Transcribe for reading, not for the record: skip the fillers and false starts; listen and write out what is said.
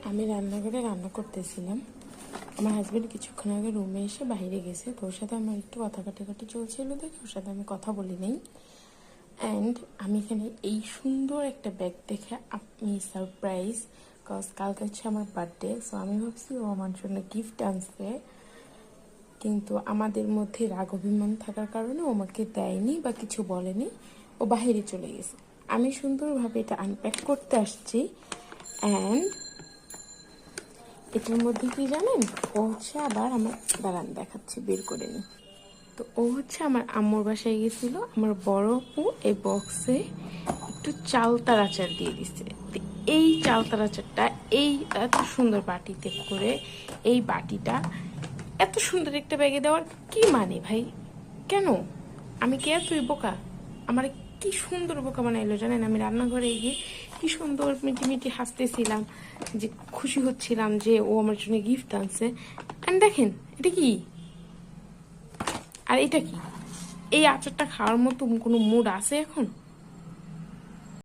আমি রান্নাঘরে রান্না করতেছিলাম। আমার হাজবেন্ড কিছুক্ষণ আগে রুমে এসে বাইরে গেছে, তো ওর সাথে আমার একটু কথা কাটাকাটি চলছিল দেখে ওর সাথে আমি কথা বলি নাই। অ্যান্ড আমি এখানে এই সুন্দর একটা ব্যাগ দেখে আমি সারপ্রাইজ, কজ কালকে হচ্ছে আমার বার্থডে। সো আমি ভাবছি ও আমার জন্য গিফট আনছে, কিন্তু আমাদের মধ্যে রাগ অভিমান থাকার কারণে ও আমাকে দেয়নি বা কিছু বলেনি, ও বাইরে চলে গেছে। আমি সুন্দরভাবে এটা আনপ্যাক করতে আসছি। অ্যান্ড এটার মধ্যে কি জানেন, ও হচ্ছে আবার আমার, দাঁড়ান দেখাচ্ছি, বের করে নি। তো ও হচ্ছে আমার আম্মুর বাসায় গেছিল, আমার বড় আপু এই বক্সে একটু চালতার আচার দিয়ে দিচ্ছে। এই চালতার আচারটা এই এত সুন্দর বাটিতে করে, এই বাটিটা এত সুন্দর একটা ব্যাগে দেওয়ার কি মানে ভাই? কেন? আমি কে তুই বোকা? আমার কি সুন্দর বোকা বানাইলো জানেন? আমি রান্নাঘরে গিয়ে কি সুন্দর মিটি মিটি হাসতেছিলাম, যে খুশি হচ্ছিলাম যে ও আমার জন্য গিফট আনছে। অ্যান্ড দেখেন এটা কি, আর এটা কি? এই আচারটা খাওয়ার মতো কোনো মুড আছে এখন?